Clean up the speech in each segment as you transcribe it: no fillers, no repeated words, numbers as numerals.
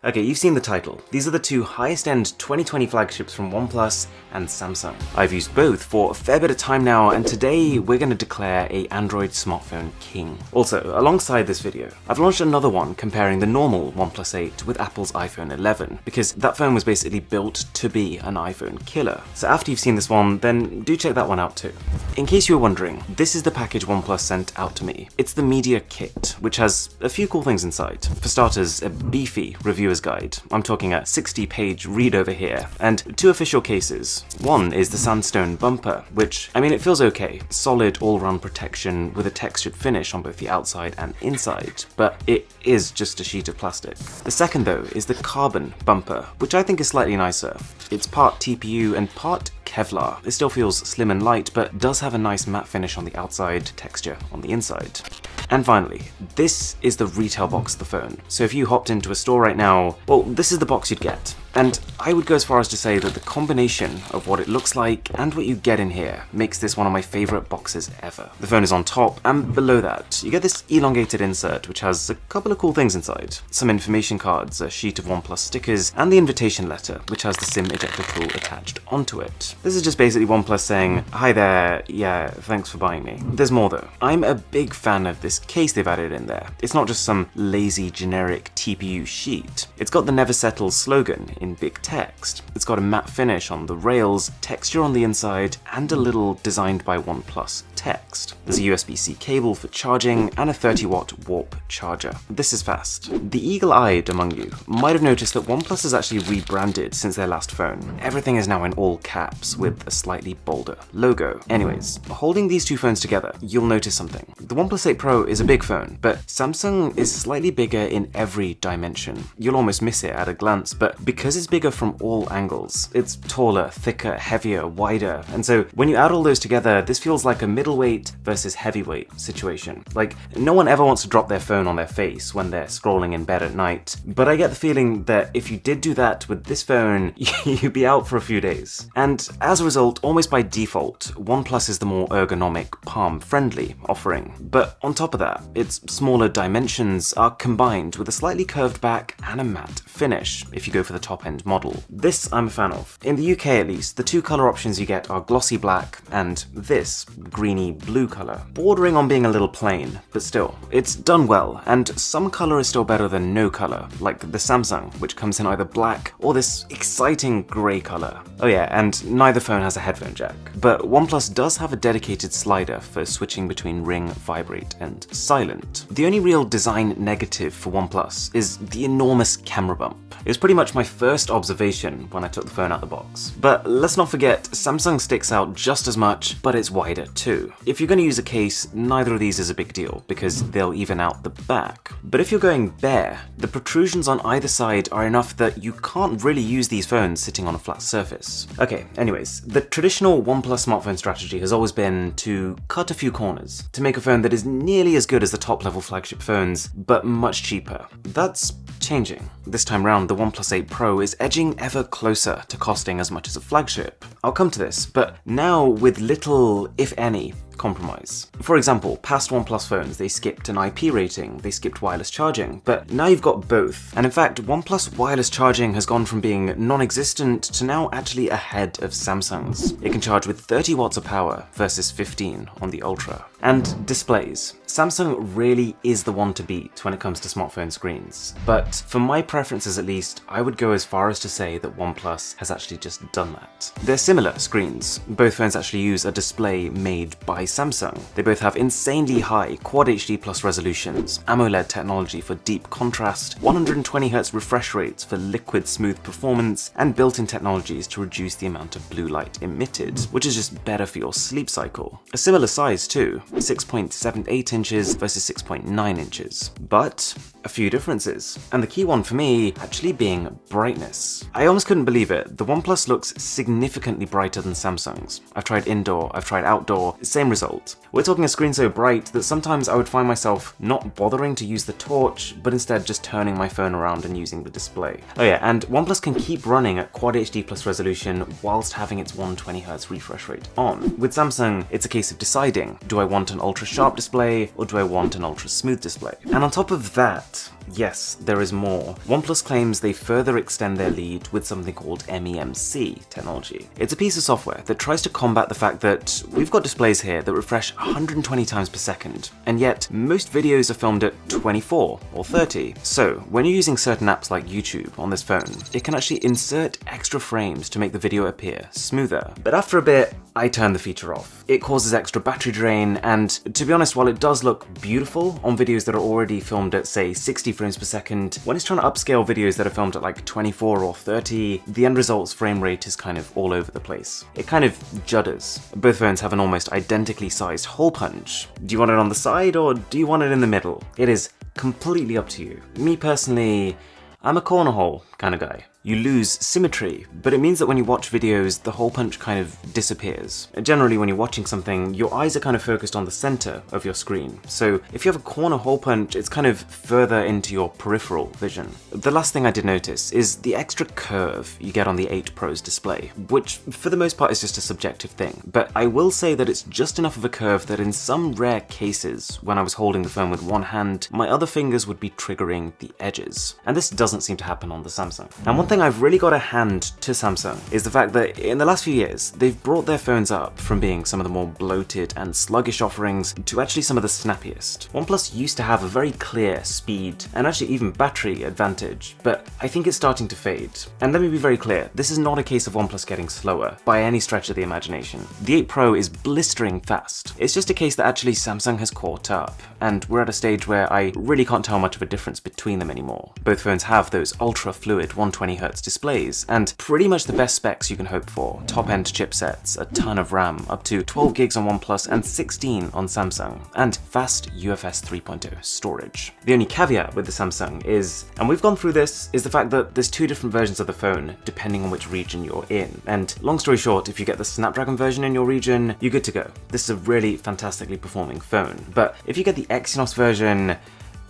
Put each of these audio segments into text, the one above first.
Okay, you've seen the title. These are the two highest-end 2020 flagships from OnePlus and Samsung. I've used both for a fair bit of time now, and today we're going to declare a Android smartphone king. Also, alongside this video, I've launched another one comparing the normal OnePlus 8 with Apple's iPhone 11, because that phone was basically built to be an iPhone killer. So after you've seen this one, then do check that one out too. In case you were wondering, this is the package OnePlus sent out to me. It's the Media Kit, which has a few cool things inside. For starters, a beefy reviewer's guide. I'm talking a 60-page read over here, and two official cases. One is the sandstone bumper, which, I mean, it feels okay. Solid all-round protection with a textured finish on both the outside and inside, but it is just a sheet of plastic. The second, though, is the carbon bumper, which I think is slightly nicer. It's part TPU and part Kevlar. It still feels slim and light, but does have a nice matte finish on the outside, texture on the inside. And finally, this is the retail box of the phone. So if you hopped into a store right now, well, this is the box you'd get. And I would go as far as to say that the combination of what it looks like and what you get in here makes this one of my favorite boxes ever. The phone is on top, and below that, you get this elongated insert which has a couple of cool things inside. Some information cards, a sheet of OnePlus stickers, and the invitation letter, which has the SIM ejector tool attached onto it. This is just basically OnePlus saying, hi there, yeah, thanks for buying me. There's more though. I'm a big fan of this case they've added in there. It's not just some lazy generic TPU sheet. It's got the Never Settle slogan in big text. It's got a matte finish on the rails, texture on the inside, and a little designed by OnePlus text. There's a USB-C cable for charging and a 30-watt warp charger. This is fast. The eagle-eyed among you might have noticed that OnePlus has actually rebranded since their last phone. Everything is now in all caps with a slightly bolder logo. Anyways, holding these two phones together, you'll notice something. The OnePlus 8 Pro is a big phone, but Samsung is slightly bigger in every dimension. You'll almost miss it at a glance, but because it's bigger from all angles, it's taller, thicker, heavier, wider, and so when you add all those together, this feels like a middleweight versus heavyweight situation. Like, no one ever wants to drop their phone on their face when they're scrolling in bed at night, but I get the feeling that if you did do that with this phone, you'd be out for a few days. And as a result, almost by default, OnePlus is the more ergonomic, palm-friendly offering. But on top of that, its smaller dimensions are combined with a slightly curved back and a matte finish, if you go for the top-end model. This I'm a fan of. In the UK at least, the two colour options you get are glossy black and this greeny blue colour, bordering on being a little plain, but still, it's done well, and some colour is still better than no colour, like the Samsung, which comes in either black or this exciting grey colour. Oh yeah, and neither phone has a headphone jack, but OnePlus does have a dedicated slider for switching between ring, vibrate, and silent. The only real design negative for OnePlus is the enormous camera bump. It was pretty much my first observation when I took the phone out the box. But let's not forget, Samsung sticks out just as much, but it's wider too. If you're going to use a case, neither of these is a big deal, because they'll even out the back. But if you're going bare, the protrusions on either side are enough that you can't really use these phones sitting on a flat surface. Okay, anyways, the traditional OnePlus smartphone strategy has always been to cut a few corners, to make a phone that is nearly as good as the top-level flagship phones, but much cheaper. That's changing. This time round, the OnePlus 8 Pro is edging ever closer to costing as much as a flagship. I'll come to this, but now with little, if any, compromise. For example, past OnePlus phones, they skipped an IP rating, they skipped wireless charging, but now you've got both. And in fact, OnePlus wireless charging has gone from being non-existent to now actually ahead of Samsung's. It can charge with 30 watts of power versus 15 on the Ultra. And displays. Samsung really is the one to beat when it comes to smartphone screens. But for my preferences at least, I would go as far as to say that OnePlus has actually just done that. They're similar screens. Both phones actually use a display made by Samsung. They both have insanely high Quad HD Plus resolutions, AMOLED technology for deep contrast, 120Hz refresh rates for liquid smooth performance, and built-in technologies to reduce the amount of blue light emitted, which is just better for your sleep cycle. A similar size too, 6.78 inches versus 6.9 inches. But a few differences, and the key one for me actually being brightness. I almost couldn't believe it, the OnePlus looks significantly brighter than Samsung's. I've tried indoor, I've tried outdoor, same result. We're talking a screen so bright that sometimes I would find myself not bothering to use the torch, but instead just turning my phone around and using the display. Oh yeah, and OnePlus can keep running at Quad HD Plus resolution whilst having its 120Hz refresh rate on. With Samsung, it's a case of deciding, do I want an ultra sharp display or do I want an ultra smooth display? And on top of that, But yes, there is more. OnePlus claims they further extend their lead with something called MEMC technology. It's a piece of software that tries to combat the fact that we've got displays here that refresh 120 times per second, and yet most videos are filmed at 24 or 30. So when you're using certain apps like YouTube on this phone, it can actually insert extra frames to make the video appear smoother. But after a bit, I turn the feature off. It causes extra battery drain, and to be honest, while it does look beautiful on videos that are already filmed at say 60 frames per second, when it's trying to upscale videos that are filmed at like 24 or 30, the end result's frame rate is kind of all over the place. It kind of judders. Both phones have an almost identically sized hole punch. Do you want it on the side or do you want it in the middle? It is completely up to you. Me personally, I'm a corner hole kind of guy. You lose symmetry, but it means that when you watch videos, the hole punch kind of disappears. Generally, when you're watching something, your eyes are kind of focused on the center of your screen. So if you have a corner hole punch, it's kind of further into your peripheral vision. The last thing I did notice is the extra curve you get on the 8 Pro's display, which for the most part is just a subjective thing. But I will say that it's just enough of a curve that in some rare cases, when I was holding the phone with one hand, my other fingers would be triggering the edges. And this doesn't seem to happen on the Samsung. And one thing I've really got to hand to Samsung is the fact that in the last few years, they've brought their phones up from being some of the more bloated and sluggish offerings to actually some of the snappiest. OnePlus used to have a very clear speed and actually even battery advantage, but I think it's starting to fade. And let me be very clear, this is not a case of OnePlus getting slower by any stretch of the imagination. The 8 Pro is blistering fast. It's just a case that actually Samsung has caught up, and we're at a stage where I really can't tell much of a difference between them anymore. Both phones have those ultra-fluid 120Hz displays, and pretty much the best specs you can hope for. Top-end chipsets, a ton of RAM, up to 12 gigs on OnePlus and 16 on Samsung, and fast UFS 3.0 storage. The only caveat with the Samsung is, and we've gone through this, is the fact that there's 2 different versions of the phone depending on which region you're in. And long story short, if you get the Snapdragon version in your region, you're good to go. This is a really fantastically performing phone. But if you get the Exynos version,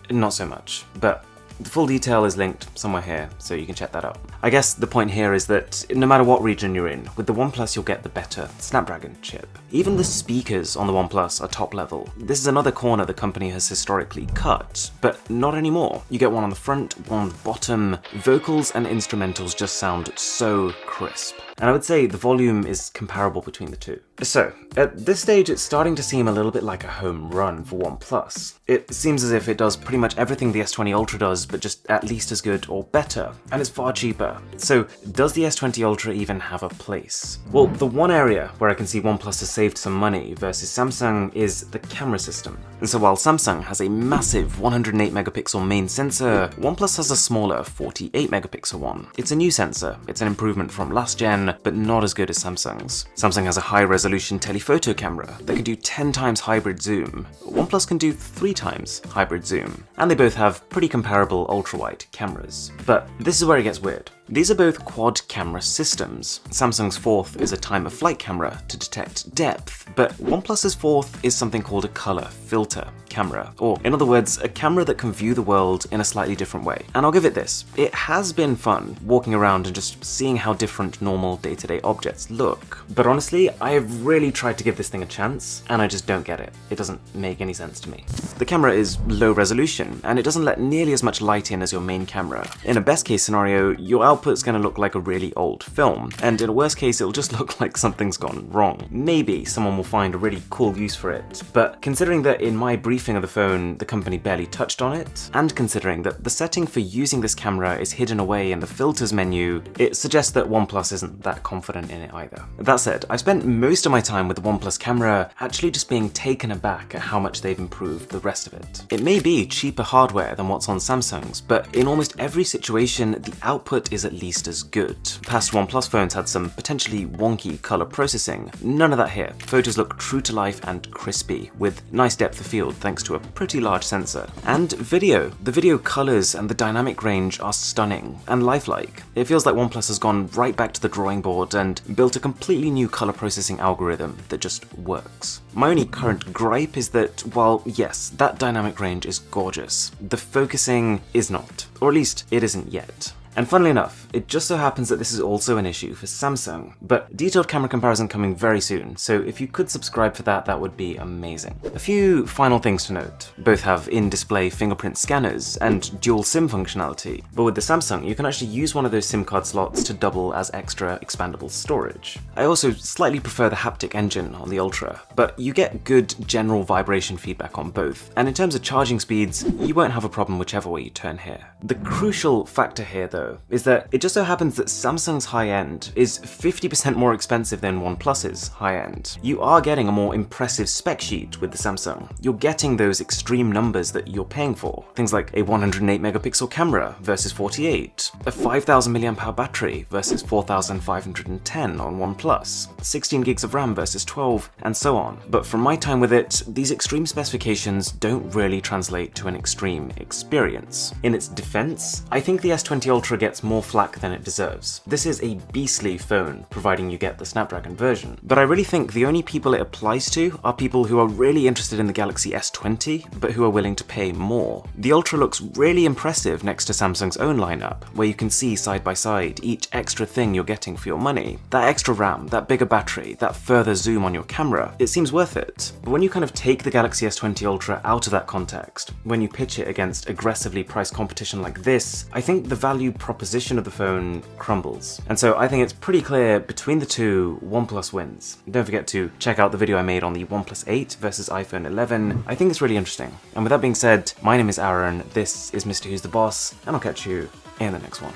not so much. But the full detail is linked somewhere here, so you can check that out. I guess the point here is that no matter what region you're in, with the OnePlus you'll get the better Snapdragon chip. Even the speakers on the OnePlus are top level. This is another corner the company has historically cut, but not anymore. You get one on the front, one on the bottom. Vocals and instrumentals just sound so crisp. And I would say the volume is comparable between the two. So, at this stage it's starting to seem a little bit like a home run for OnePlus. It seems as if it does pretty much everything the S20 Ultra does, but just at least as good or better, and it's far cheaper. So, does the S20 Ultra even have a place? Well, the one area where I can see OnePlus has saved some money versus Samsung is the camera system. And so while Samsung has a massive 108 megapixel main sensor, OnePlus has a smaller 48 megapixel one. It's a new sensor, it's an improvement from last gen, but not as good as Samsung's. Samsung has a high-resolution telephoto camera that can do 10 times hybrid zoom. OnePlus can do 3 times hybrid zoom. And they both have pretty comparable ultra-wide cameras. But this is where it gets weird. These are both quad camera systems. Samsung's fourth is a time-of-flight camera to detect depth, but OnePlus's fourth is something called a color filter camera, or in other words, a camera that can view the world in a slightly different way. And I'll give it this, it has been fun walking around and just seeing how different normal day-to-day objects look. But honestly, I have really tried to give this thing a chance, and I just don't get it. It doesn't make any sense to me. The camera is low resolution, and it doesn't let nearly as much light in as your main camera. In a best case scenario, your output's gonna look like a really old film, and in a worst case, it'll just look like something's gone wrong. Maybe someone will find a really cool use for it, but considering that in my briefing of the phone, the company barely touched on it, and considering that the setting for using this camera is hidden away in the filters menu, it suggests that OnePlus isn't that confident in it either. That said, I spent most of my time with the OnePlus camera actually just being taken aback at how much they've improved the rest of it. It may be cheaper hardware than what's on Samsung's, but in almost every situation, the output is at least as good. Past OnePlus phones had some potentially wonky color processing. None of that here. Photos look true to life and crispy, with nice depth of field thanks to a pretty large sensor. And video. The video colors and the dynamic range are stunning and lifelike. It feels like OnePlus has gone right back to the drawing board and built a completely new color processing algorithm that just works. My only current gripe is that while yes, that dynamic range is gorgeous, the focusing is not, or at least it isn't yet. And funnily enough, it just so happens that this is also an issue for Samsung, but detailed camera comparison coming very soon, so if you could subscribe for that, that would be amazing. A few final things to note. Both have in-display fingerprint scanners and dual SIM functionality, but with the Samsung, you can actually use one of those SIM card slots to double as extra expandable storage. I also slightly prefer the haptic engine on the Ultra, but you get good general vibration feedback on both, and in terms of charging speeds, you won't have a problem whichever way you turn here. The crucial factor here though is that it just so happens that Samsung's high-end is 50% more expensive than OnePlus's high-end. You are getting a more impressive spec sheet with the Samsung. You're getting those extreme numbers that you're paying for. Things like a 108 megapixel camera versus 48, a 5000 mAh battery versus 4510 on OnePlus, 16 gigs of RAM versus 12, and so on. But from my time with it, these extreme specifications don't really translate to an extreme experience. In its defense, I think the S20 Ultra gets more flack than it deserves. This is a beastly phone, providing you get the Snapdragon version, but I really think the only people it applies to are people who are really interested in the Galaxy S20, but who are willing to pay more. The Ultra looks really impressive next to Samsung's own lineup, where you can see side by side each extra thing you're getting for your money. That extra RAM, that bigger battery, that further zoom on your camera, it seems worth it. But when you kind of take the Galaxy S20 Ultra out of that context, when you pitch it against aggressively priced competition like this, I think the value proposition of the phone crumbles. And so I think it's pretty clear between the two, OnePlus wins. Don't forget to check out the video I made on the OnePlus 8 versus iPhone 11. I think it's really interesting. And with that being said, my name is Aaron, this is Mr. Who's the Boss, and I'll catch you in the next one.